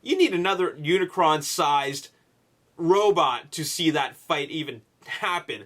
you need another Unicron-sized robot to see that fight even happen.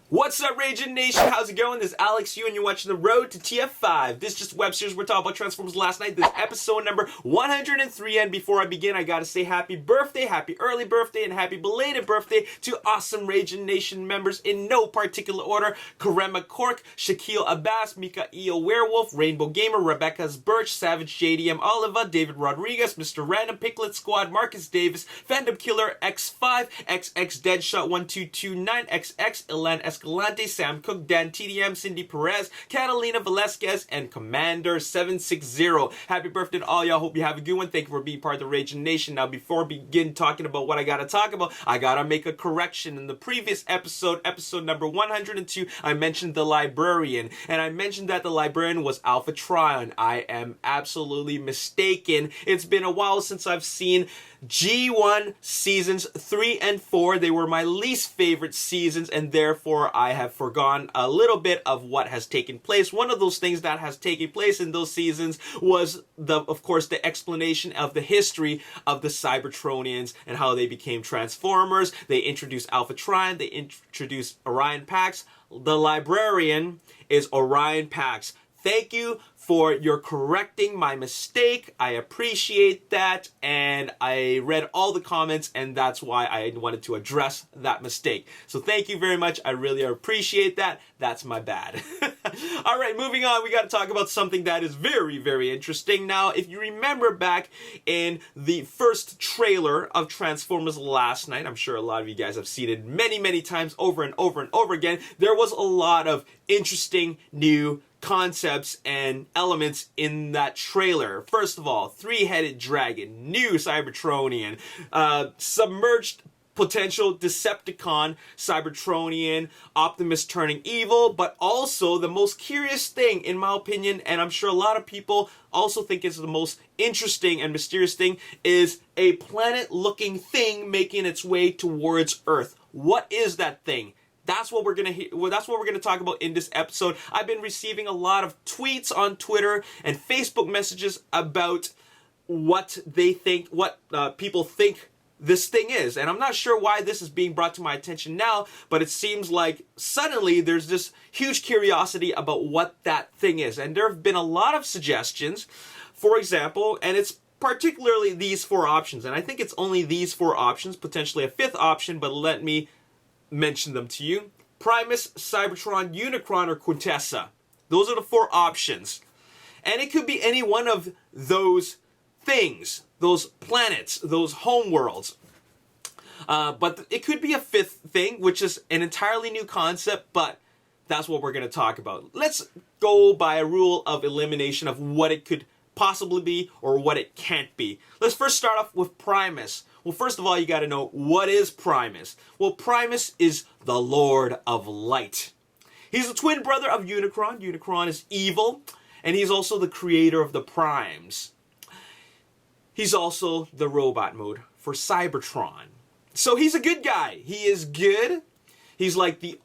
What's up, Ragin Nation? How's it going? This is Alex Yu, and you're watching The Road to TF5. This is just a web series we're talking about Transformers last night. This is episode number 103, and before I begin, I gotta say happy birthday, happy early birthday, and happy belated birthday to awesome Ragin Nation members in no particular order. Karema Cork, Shaquille Abbas, Mika Eo Werewolf, Rainbow Gamer, Rebecca's Birch, Savage JDM Oliva, David Rodriguez, Mr. Random, Piglet Squad, Marcus Davis, Fandom Killer, X5, XX Deadshot 1229, XX, Elan Escalante, Sam Cook, Dan TDM, Cindy Perez, Catalina Velasquez, and Commander 760. Happy birthday to all y'all. Hope you have a good one. Thank you for being part of the Ragin Nation. Now, before we begin talking about what I gotta talk about, I gotta make a correction. In the previous episode, episode number 102, I mentioned the Librarian, and I mentioned that the Librarian was Alphatron. I am absolutely mistaken. It's been a while since I've seen G1 seasons 3 and 4. They were my least favorite seasons, and therefore I have forgone a little bit of what has taken place. One of those things that has taken place in those seasons was, of course, the explanation of the history of the Cybertronians and how they became Transformers. They introduced Alphatron, they introduced Orion Pax. The Librarian is Orion Pax. Thank you for your correcting my mistake. I appreciate that, and I read all the comments, and that's why I wanted to address that mistake. So thank you very much. I really appreciate that. That's my bad. All right, moving on. We got to talk about something that is very, very interesting. Now, if you remember back in the first trailer of Transformers last night, I'm sure a lot of you guys have seen it many, many times over and over and over again, there was a lot of interesting new concepts and elements in that trailer. First of all, three-headed dragon, new Cybertronian, submerged potential Decepticon, Cybertronian, Optimus turning evil, but also the most curious thing, in my opinion, and I'm sure a lot of people also think it's the most interesting and mysterious thing, is a planet-looking thing making its way towards Earth. What is that thing? That's what we're gonna talk about in this episode. I've been receiving a lot of tweets on Twitter and Facebook messages about what they think, what people think this thing is. And I'm not sure why this is being brought to my attention now, but it seems like suddenly there's this huge curiosity about what that thing is. And there have been a lot of suggestions, for example, and it's particularly these four options. And I think it's only these four options, potentially a fifth option, but let me mention them to you. Primus, Cybertron, Unicron, or Quintessa. Those are the four options. And it could be any one of those things, those planets, those homeworlds. But it could be a fifth thing, which is an entirely new concept, but that's what we're going to talk about. Let's go by a rule of elimination of what it could possibly be or what it can't be. Let's first start off with Primus. Well, first of all, you got to know, what is Primus? Well, Primus is the Lord of Light. He's the twin brother of Unicron. Unicron is evil, and he's also the creator of the Primes. He's also the robot mode for Cybertron. So he's a good guy. He is good. He's like the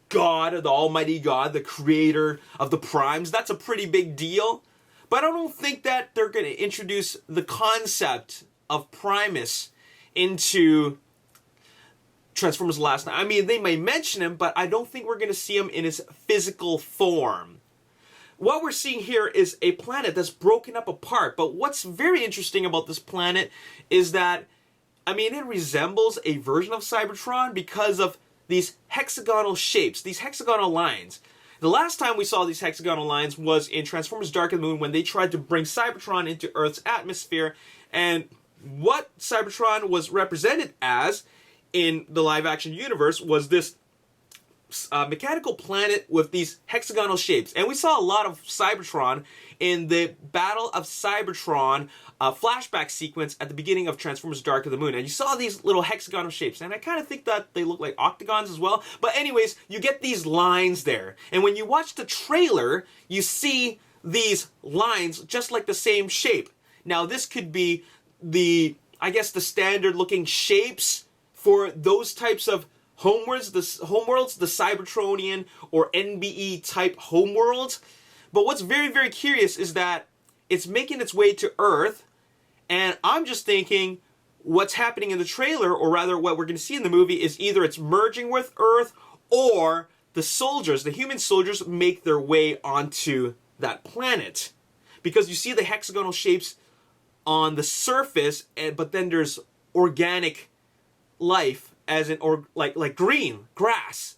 God, the Almighty God, the creator of the Primes. That's a pretty big deal. But I don't think that they're going to introduce the concept of Primus into Transformers last night. I mean, they may mention him, but I don't think we're going to see him in his physical form. What we're seeing here is a planet that's broken up apart. But what's very interesting about this planet is that, I mean, it resembles a version of Cybertron because of these hexagonal shapes, these hexagonal lines. The last time we saw these hexagonal lines was in Transformers Dark of the Moon, when they tried to bring Cybertron into Earth's atmosphere. And what Cybertron was represented as in the live-action universe was this mechanical planet with these hexagonal shapes. And we saw a lot of Cybertron in the Battle of Cybertron flashback sequence at the beginning of Transformers Dark of the Moon. And you saw these little hexagonal shapes. And I kind of think that they look like octagons as well. But anyways, you get these lines there. And when you watch the trailer, you see these lines just like the same shape. Now, this could be I guess the standard looking shapes for those types of homeworlds, the Cybertronian or NBE type homeworld. But what's very, very curious is that it's making its way to Earth, and I'm just thinking what's happening in the trailer, or rather what we're going to see in the movie, is either it's merging with Earth, or the soldiers, the human soldiers, make their way onto that planet. Because you see the hexagonal shapes on the surface, but then there's organic life, as in like green grass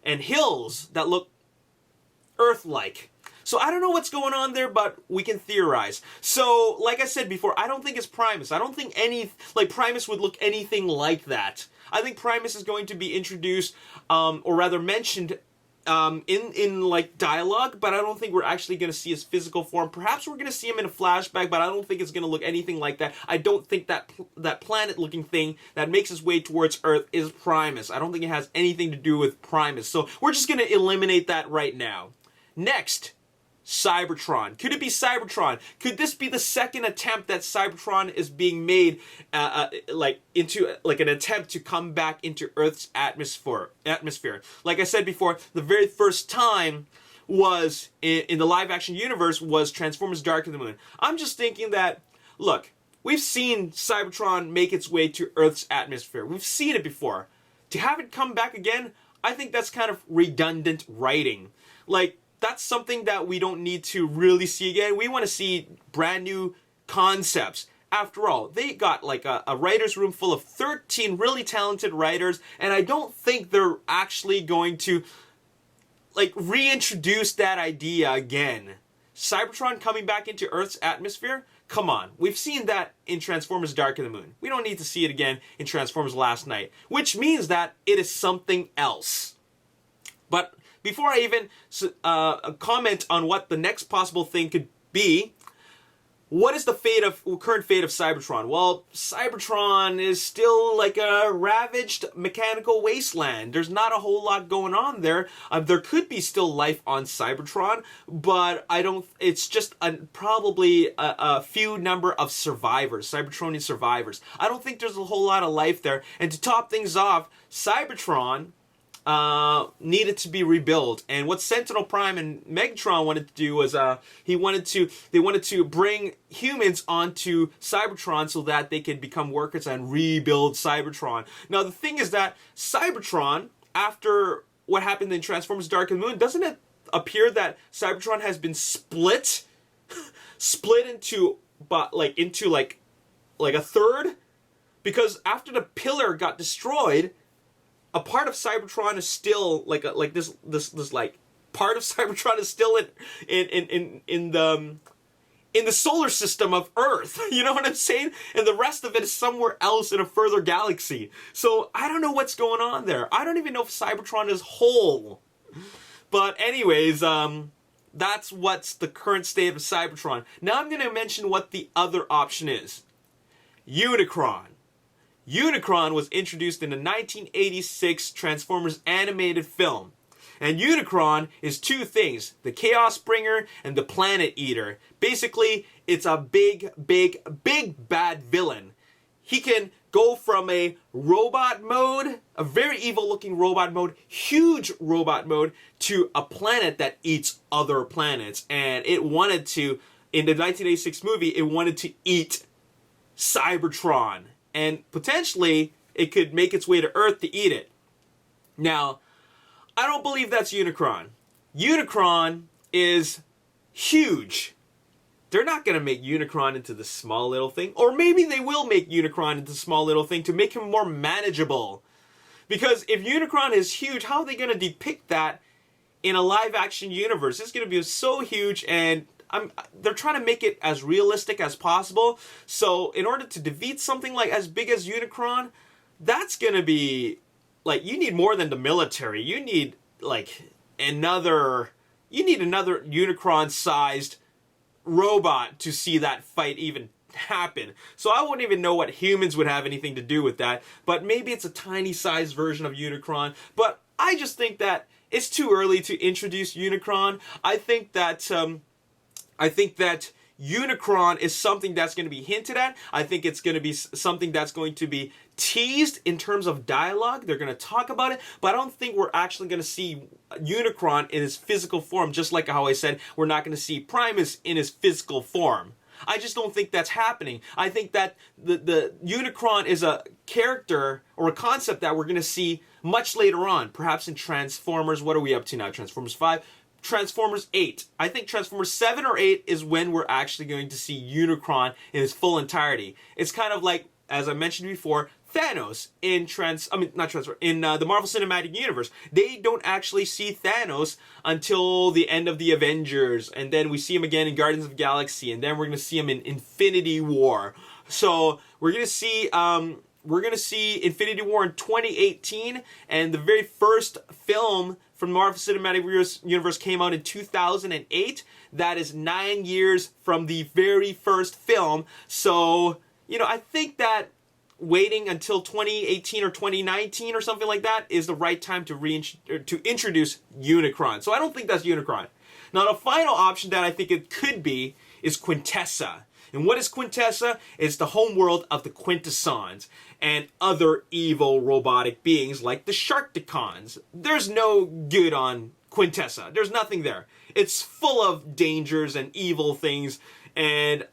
and hills that look Earth-like. So I don't know what's going on there, but we can theorize. So, like I said before, I don't think it's Primus. I don't think Primus would look anything like that. I think Primus is going to be introduced, or rather mentioned, in like dialogue, but I don't think we're actually going to see his physical form. Perhaps we're going to see him in a flashback, but I don't think it's going to look anything like that. I don't think that planet-looking thing that makes its way towards Earth is Primus. I don't think it has anything to do with Primus. So we're just going to eliminate that right now. Next, Cybertron. Could it be Cybertron? Could this be the second attempt that Cybertron is being made, into an attempt to come back into Earth's atmosphere? Like I said before, the very first time was in the live-action universe was Transformers: Dark of the Moon. I'm just thinking that, look, we've seen Cybertron make its way to Earth's atmosphere. We've seen it before. To have it come back again, I think that's kind of redundant writing. Like, that's something that we don't need to really see again. We want to see brand new concepts. After all, they got like a writer's room full of 13 really talented writers, and I don't think they're actually going to like reintroduce that idea again. Cybertron coming back into Earth's atmosphere? Come on, we've seen that in Transformers: Dark of the Moon. We don't need to see it again in Transformers Last Night, which means that it is something else. But before I even comment on what the next possible thing could be, what is the current fate of Cybertron? Well, Cybertron is still like a ravaged mechanical wasteland. There's not a whole lot going on there. There could be still life on Cybertron, but I don't. It's just probably a few number of survivors, Cybertronian survivors. I don't think there's a whole lot of life there. And to top things off, Cybertron needed to be rebuilt, and what Sentinel Prime and Megatron wanted to do was they wanted to bring humans onto Cybertron so that they could become workers and rebuild Cybertron. Now the thing is that Cybertron, after what happened in Transformers: Dark of the Moon, doesn't it appear that Cybertron has been split into a third? Because after the pillar got destroyed, a part of Cybertron is still this part of Cybertron is still in the solar system of Earth. You know what I'm saying? And the rest of it is somewhere else in a further galaxy. So I don't know what's going on there. I don't even know if Cybertron is whole. But anyways, that's what's the current state of Cybertron. Now I'm going to mention what the other option is. Unicron. Unicron was introduced in the 1986 Transformers animated film. And Unicron is two things, the Chaos Bringer and the Planet Eater. Basically, it's a big bad villain. He can go from a robot mode, a very evil looking robot mode, huge robot mode, to a planet that eats other planets. And it wanted to, in the 1986 movie, it wanted to eat Cybertron. And potentially, it could make its way to Earth to eat it. Now, I don't believe that's Unicron. Unicron is huge. They're not going to make Unicron into this small little thing. Or maybe they will make Unicron into a small little thing to make him more manageable. Because if Unicron is huge, how are they going to depict that in a live-action universe? It's going to be so huge, and they're trying to make it as realistic as possible. So in order to defeat something like as big as Unicron, that's going to be like, you need more than the military. You need another Unicron-sized robot to see that fight even happen. So I wouldn't even know what humans would have anything to do with that. But maybe it's a tiny-sized version of Unicron. But I just think that it's too early to introduce Unicron. I think that Unicron is something that's going to be hinted at. I think it's going to be something that's going to be teased in terms of dialogue. They're going to talk about it, but I don't think we're actually going to see Unicron in his physical form, just like how I said we're not going to see Primus in his physical form. I just don't think that's happening. I think that the Unicron is a character or a concept that we're going to see much later on, perhaps in Transformers. What are we up to now? Transformers 5? Transformers 8. I think Transformers 7 or 8 is when we're actually going to see Unicron in its full entirety. It's kind of like, as I mentioned before, Thanos in the Marvel Cinematic Universe. They don't actually see Thanos until the end of the Avengers, and then we see him again in Guardians of the Galaxy, and then we're gonna see him in Infinity War. So we're gonna see Infinity War in 2018, and the very first film from Marvel Cinematic Universe came out in 2008. That is 9 years from the very first film. So, you know, I think that waiting until 2018 or 2019 or something like that is the right time to introduce Unicron. So I don't think that's Unicron. Now, the final option that I think it could be is Quintessa. And what is Quintessa? It's the homeworld of the Quintessons and other evil robotic beings like the Sharkticons. There's no good on Quintessa. There's nothing there. It's full of dangers and evil things, and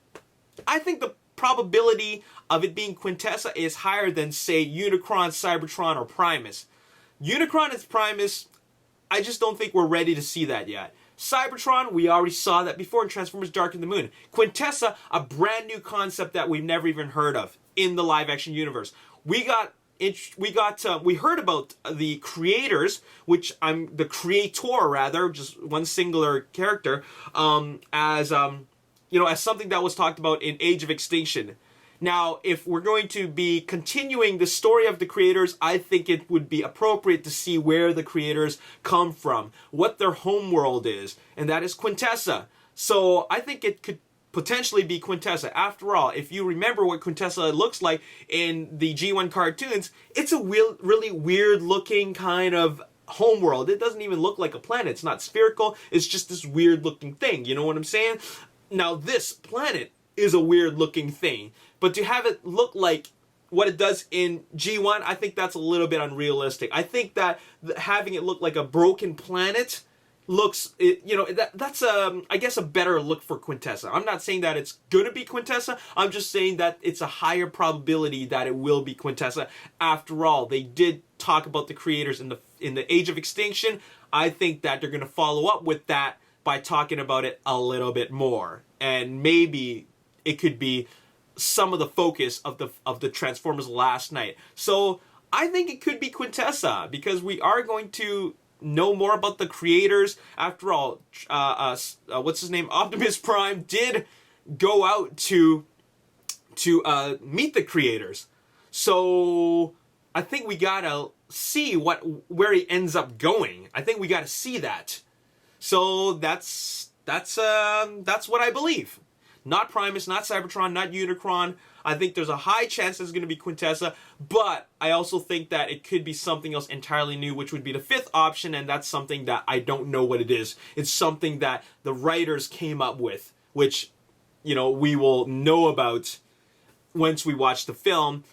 I think the probability of it being Quintessa is higher than, say, Unicron, Cybertron, or Primus. Unicron and Primus, I just don't think we're ready to see that yet. Cybertron, we already saw that before in Transformers Dark of the Moon. Quintessa, a brand new concept that we've never even heard of in the live-action universe. We heard about the creators, which I'm the creator rather, just one singular character, as something that was talked about in Age of Extinction. Now, if we're going to be continuing the story of the creators, I think it would be appropriate to see where the creators come from, what their homeworld is, and that is Quintessa. So I think it could potentially be Quintessa. After all, if you remember what Quintessa looks like in the G1 cartoons, it's a really weird looking kind of homeworld. It doesn't even look like a planet. It's not spherical. It's just this weird looking thing. You know what I'm saying? Now, this planet is a weird looking thing, but to have it look like what it does in G1, I think that's a little bit unrealistic. I think that having it look like a broken planet looks, that's I guess a better look for Quintessa. I'm not saying that it's gonna be Quintessa. I'm just saying that it's a higher probability that it will be Quintessa. After all, they did talk about the creators in the Age of Extinction. I think that they're gonna follow up with that by talking about it a little bit more, and maybe it could be some of the focus of the Transformers Last Night. So I think it could be Quintessa, because we are going to know more about the creators. After all, what's his name? Optimus Prime did go out to meet the creators. So I think we gotta see where he ends up going. I think we gotta see that. So that's what I believe. Not Primus, not Cybertron, not Unicron. I think there's a high chance it's going to be Quintessa, but I also think that it could be something else entirely new, which would be the fifth option, and that's something that I don't know what it is. It's something that the writers came up with, which, we will know about once we watch the film,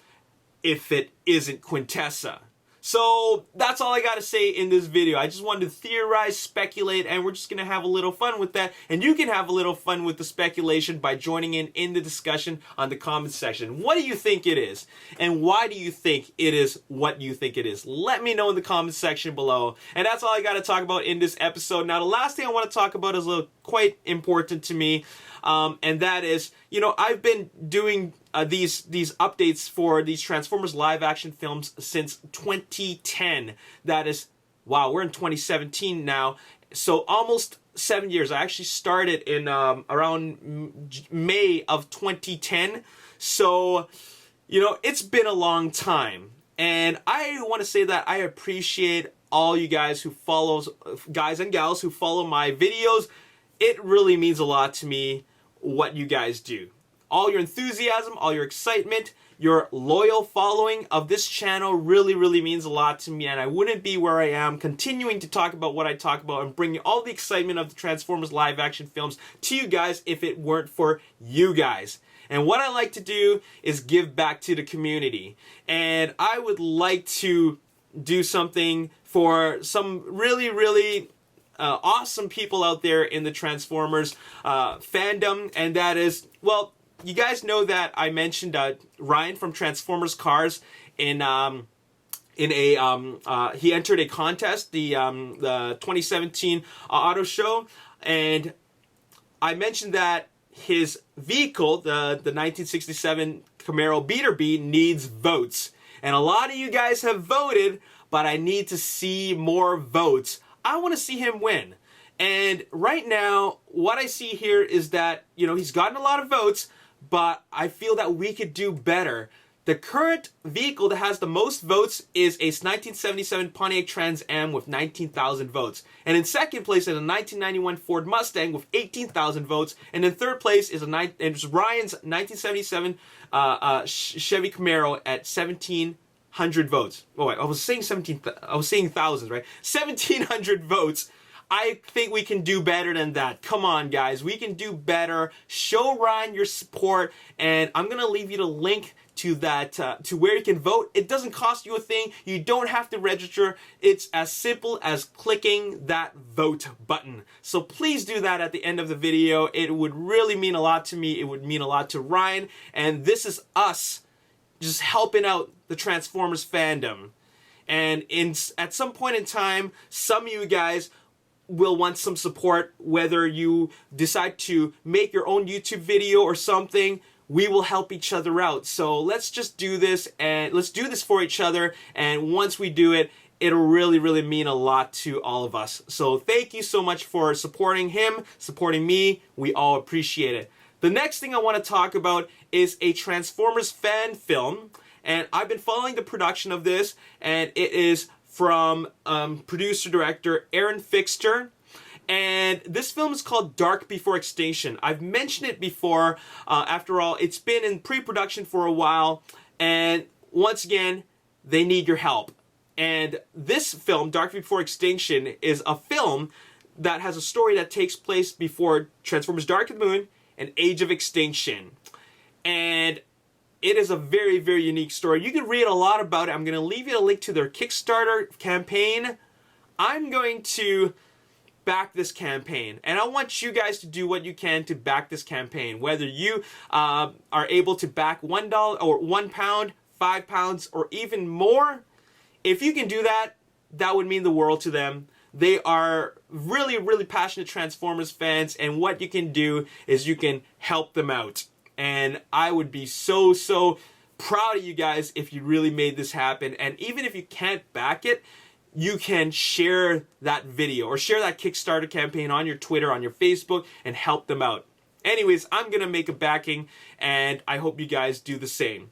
if it isn't Quintessa. So that's all I got to say in this video. I just wanted to theorize, speculate, and we're just going to have a little fun with that. And you can have a little fun with the speculation by joining in the discussion on the comments section. What do you think it is? And why do you think it is what you think it is? Let me know in the comments section below. And that's all I got to talk about in this episode. Now, the last thing I want to talk about is quite important to me. And that is, I've been doing these updates for these Transformers live action films since 2010. That is, wow, we're in 2017 now. So almost 7 years. I actually started in around May of 2010. So, it's been a long time. And I want to say that I appreciate all you guys guys and gals who follow my videos. It really means a lot to me what you guys do. all your enthusiasm, all your excitement, your loyal following of this channel really, really means a lot to me, and I wouldn't be where I am continuing to talk about what I talk about and bringing all the excitement of the Transformers live action films to you guys if it weren't for you guys. And what I like to do is give back to the community. And I would like to do something for some really, really awesome people out there in the Transformers fandom, and that is, well, you guys know that I mentioned Ryan from Transformers Cars he entered a contest, the 2017 auto show, and I mentioned that his vehicle, the 1967 Camaro Beater B, needs votes. And a lot of you guys have voted, but I need to see more votes. I want to see him win. And right now, what I see here is that, you know, he's gotten a lot of votes, but I feel that we could do better. The current vehicle that has the most votes is a 1977 Pontiac Trans Am with 19,000 votes. And in second place is a 1991 Ford Mustang with 18,000 votes. And in third place is Ryan's 1977 Chevy Camaro at 1,700 votes. Oh wait, I was saying thousands, right? 1,700 votes. I think we can do better than that. Come on, guys. We can do better. Show Ryan your support, and I'm going to leave you the link to that, to where you can vote. It doesn't cost you a thing. You don't have to register. It's as simple as clicking that vote button. So please do that at the end of the video. It would really mean a lot to me. It would mean a lot to Ryan, and this is us just helping out the Transformers fandom. And at some point in time, some of you guys will want some support, whether you decide to make your own YouTube video or something. We will help each other out. So let's just do this, and let's do this for each other, and once we do it, it'll really, really mean a lot to all of us. So thank you so much for supporting him, supporting me. We all appreciate it. The next thing I want to talk about is a Transformers fan film, and I've been following the production of this, and it is from producer-director Aaron Fixter. And this film is called Dark Before Extinction. I've mentioned it before. After all, it's been in pre-production for a while. And once again, they need your help. And this film, Dark Before Extinction, is a film that has a story that takes place before Transformers Dark of the Moon and Age of Extinction. And it is a very, very unique story. You can read a lot about it. I'm going to leave you a link to their Kickstarter campaign. I'm going to back this campaign, and I want you guys to do what you can to back this campaign. Whether you are able to back $1 or £1, £5, or even more, if you can do that, that would mean the world to them. They are really, really passionate Transformers fans, and what you can do is you can help them out. And I would be so, so proud of you guys if you really made this happen. And even if you can't back it, you can share that video or share that Kickstarter campaign on your Twitter, on your Facebook, and help them out. Anyways, I'm going to make a backing, and I hope you guys do the same.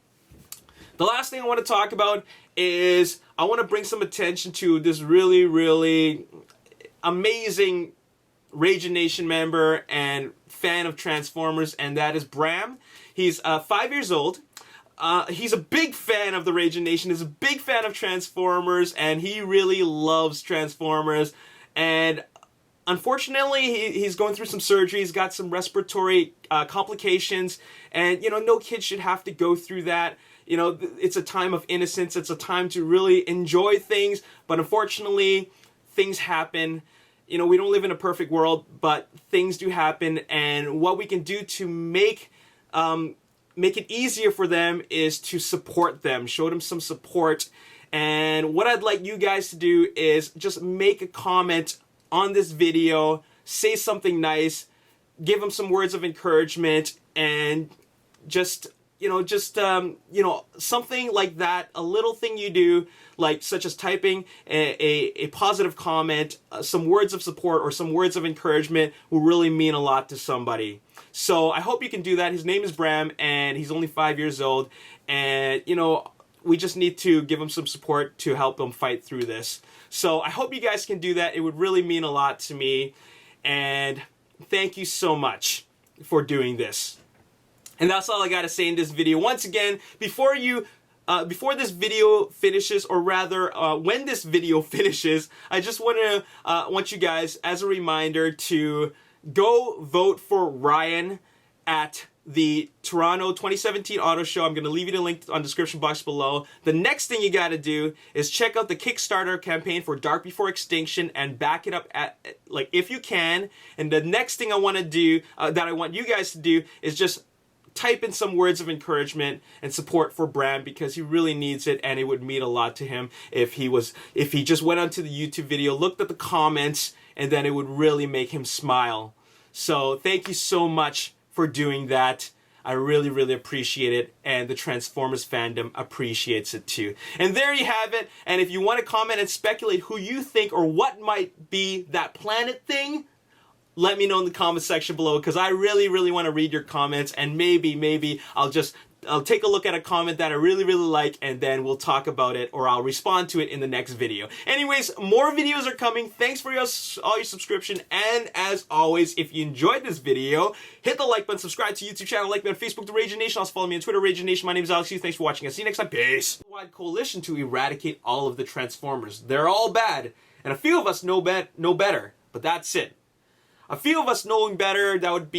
The last thing I want to talk about is I want to bring some attention to this really, really amazing Ragin Nation member and fan of Transformers, and that is Bram. He's 5 years old. He's a big fan of the Ragin Nation, he's a big fan of Transformers, and he really loves Transformers. And unfortunately, he's going through some surgery, he's got some respiratory complications, and, you know, no kid should have to go through that. You know, it's a time of innocence, it's a time to really enjoy things, but unfortunately, things happen. You know, we don't live in a perfect world, but things do happen, and what we can do to make it easier for them is to support them, show them some support. And what I'd like you guys to do is just make a comment on this video, say something nice, give them some words of encouragement, and just something like that, a little thing you do, like such as typing a positive comment, some words of support or some words of encouragement will really mean a lot to somebody. So I hope you can do that. His name is Bram, and he's only 5 years old, and, you know, we just need to give him some support to help him fight through this. So I hope you guys can do that. It would really mean a lot to me, and thank you so much for doing this. And that's all I gotta say in this video. Once again, before this video finishes, or rather, when this video finishes, I just want you guys, as a reminder, to go vote for Ryan at the Toronto 2017 Auto Show. I'm going to leave you the link on the description box below. The next thing you got to do is check out the Kickstarter campaign for Dark Before Extinction and back it up if you can. And the next thing I want to do, that I want you guys to do, is just type in some words of encouragement and support for Bram, because he really needs it, and it would mean a lot to him if he just went onto the YouTube video, looked at the comments, and then it would really make him smile. So thank you so much for doing that. I really, really appreciate it, and the Transformers fandom appreciates it too. And there you have it. And if you want to comment and speculate who you think or what might be that planet thing, let me know in the comment section below, because I really, really want to read your comments, and maybe I'll take a look at a comment that I really, really like, and then we'll talk about it, or I'll respond to it in the next video. Anyways, more videos are coming. Thanks for all your subscription, and as always, if you enjoyed this video, hit the like button, subscribe to YouTube channel, like me on Facebook, The Ragin Nation. Also follow me on Twitter, Ragin Nation. My name is Alex Hughes. Thanks for watching. I'll see you next time. Peace. Wide coalition to eradicate all of the Transformers. They're all bad, and a few of us know better, but that's it. A few of us knowing better, that would be